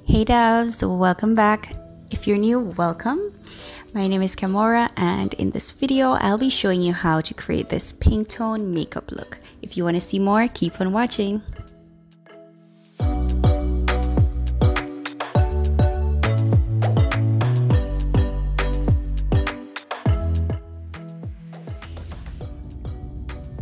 Hey Doves, welcome back. If you're new, welcome. My name is Kemora, and in this video I'll be showing you how to create this pink tone makeup look. If you want to see more, keep on watching.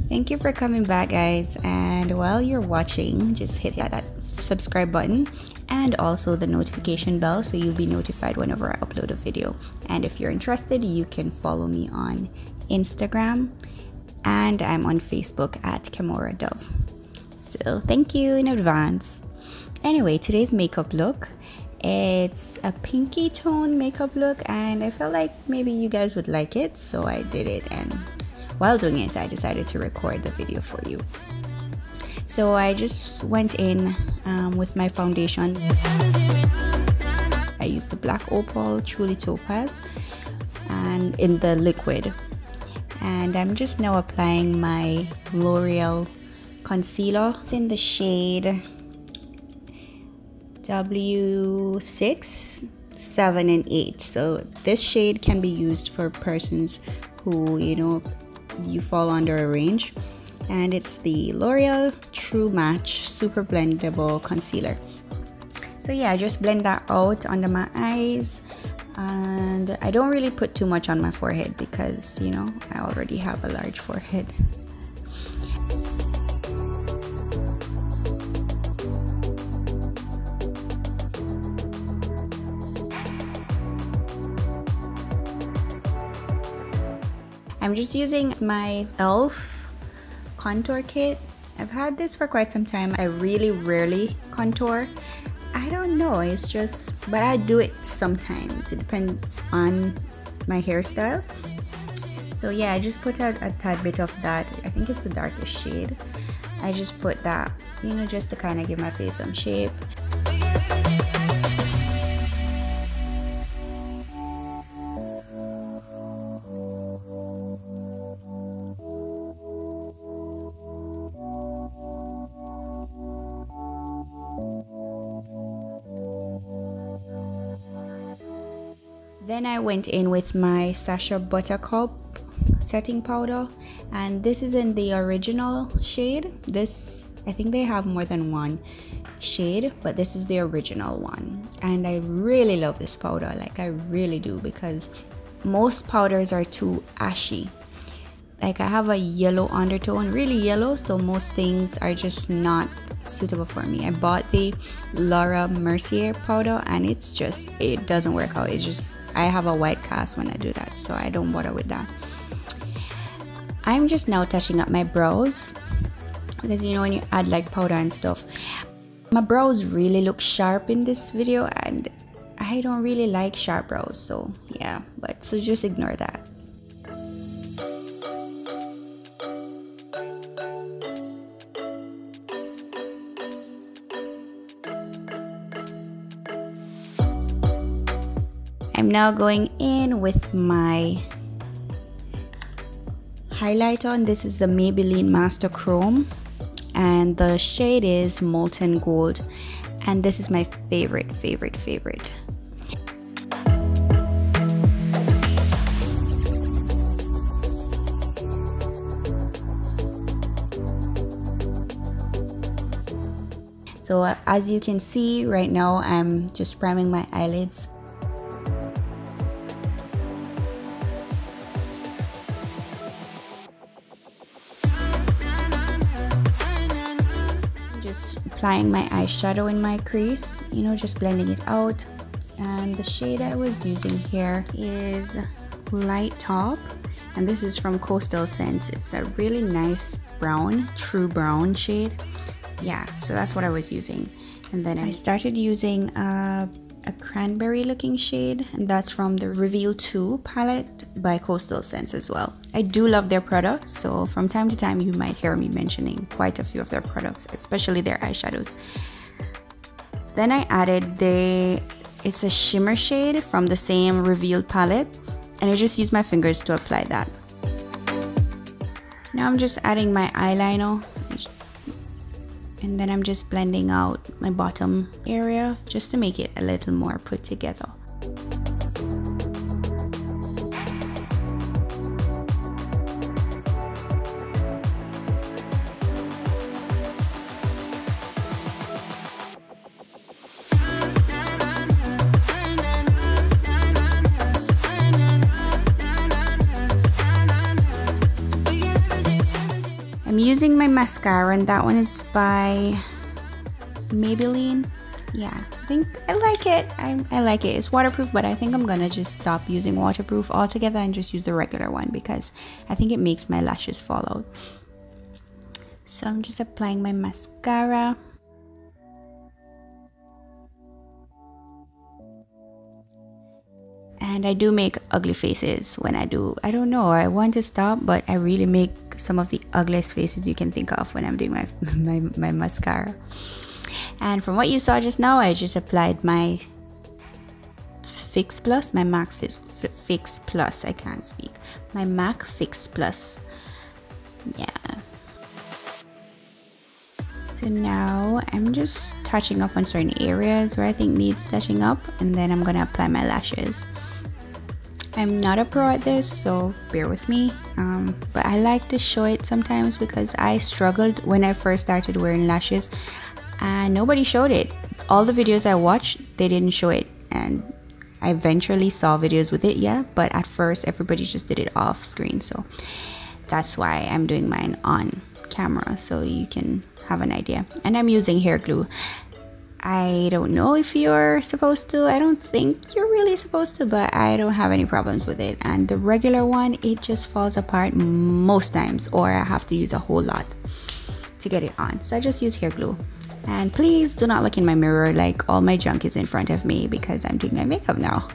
Thank you for coming back, guys, and while you're watching, just hit that subscribe button and also the notification bell so you'll be notified whenever I upload a video. And if you're interested, you can follow me on Instagram, and I'm on Facebook at Kemora Dove. So thank you in advance. Anyway, today's makeup look, it's a pinky tone makeup look, and I felt like maybe you guys would like it, so I did it, and while doing it, I decided to record the video for you. So I just went in with my foundation. I used the Black Opal Truly Topaz and in the liquid. And I'm just now applying my Loreal concealer. It's in the shade W6, 7, and 8. So this shade can be used for persons who, you fall under a range, and it's the L'Oreal True Match Super Blendable Concealer. So yeah, I just blend that out under my eyes, and I don't really put too much on my forehead because I already have a large forehead. I'm just using my e.l.f. contour kit. I've had this for quite some time. I really rarely contour. I don't know, it's just, but I do it sometimes. It depends on my hairstyle. So yeah, I just put out a tad bit of that. I think it's the darkest shade. I just put that, just to kind of give my face some shape. Then I went in with my Sacha Buttercup setting powder, and this is in the original shade. This, I think they have more than one shade, but this is the original one, and I really love this powder. Like, I really do, because most powders are too ashy. Like, I have a yellow undertone, really yellow, so most things are just not suitable for me. I bought the Laura Mercier powder, and it doesn't work out. It's just, I have a white cast when I do that, so I don't bother with that. I'm just now touching up my brows, because when you add like powder and stuff, my brows really look sharp in this video, and I don't really like sharp brows, so yeah, so just ignore that. I'm now going in with my highlighter, and this is the Maybelline Master Chrome, and the shade is Molten Gold, and this is my favorite. So as you can see right now, I'm just priming my eyelids. Applying my eyeshadow in my crease, just blending it out. And the shade I was using here is Light Top, and this is from Coastal Scents. It's a really nice brown, true brown shade. Yeah, so that's what I was using. And then I started using a cranberry looking shade, and that's from the Reveal 2 palette by Coastal Scents as well. I do love their products, so from time to time you might hear me mentioning quite a few of their products, especially their eyeshadows. Then I added it's a shimmer shade from the same Reveal palette, and I just use my fingers to apply that. Now I'm just adding my eyeliner, And then I'm just blending out my bottom area just to make it a little more put together. I'm using my mascara, and that one is by Maybelline. Yeah, I think I like it. I like it. It's waterproof, but I think I'm gonna just stop using waterproof altogether and just use the regular one because I think it makes my lashes fall out. So I'm just applying my mascara. And I do make ugly faces when I do. I don't know, I want to stop, but I really make some of the ugliest faces you can think of when I'm doing my mascara. And from what you saw just now, I just applied my Fix Plus, my MAC Fix Plus. I can't speak. My MAC Fix Plus. Yeah. So now I'm just touching up on certain areas where I think needs touching up, and then I'm gonna apply my lashes. I'm not a pro at this, so bear with me, but I like to show it sometimes because I struggled when I first started wearing lashes and nobody showed it. All the videos I watched, they didn't show it, and I eventually saw videos with it, yeah, but at first everybody just did it off screen, so that's why I'm doing mine on camera so you can have an idea. And I'm using hair glue. I don't know if you're supposed to. I don't think you're really supposed to, but I don't have any problems with it. And the regular one, it just falls apart most times, or I have to use a whole lot to get it on. So I just use hair glue. And please do not look in my mirror like all my junk is in front of me because I'm doing my makeup now.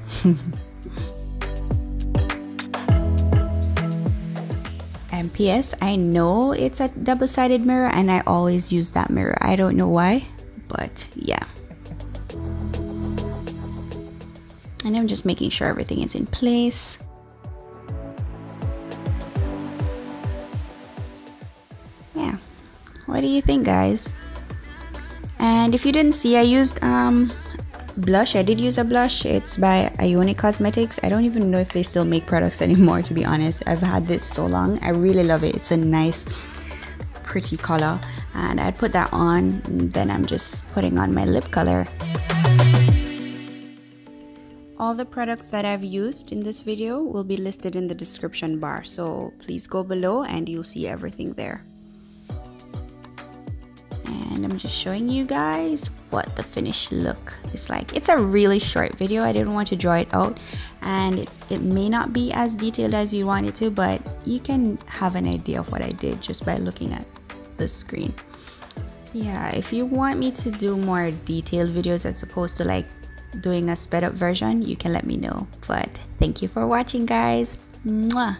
And PS, I know it's a double-sided mirror and I always use that mirror. I don't know why, but yeah. And I'm just making sure everything is in place. Yeah, what do you think, guys? And if you didn't see, I used blush. I did use a blush. It's by Ioni Cosmetics. I don't even know if they still make products anymore, to be honest. I've had this so long. I really love it. It's a nice pretty color, and I'd put that on, and then I'm just putting on my lip color. All the products that I've used in this video will be listed in the description bar, so please go below and you'll see everything there. And I'm just showing you guys what the finished look is like. It's a really short video. I didn't want to draw it out, and it may not be as detailed as you want it to, but you can have an idea of what I did just by looking at the screen. Yeah, if you want me to do more detailed videos as opposed to like doing a sped up version, you can let me know. But thank you for watching, guys. Mwah.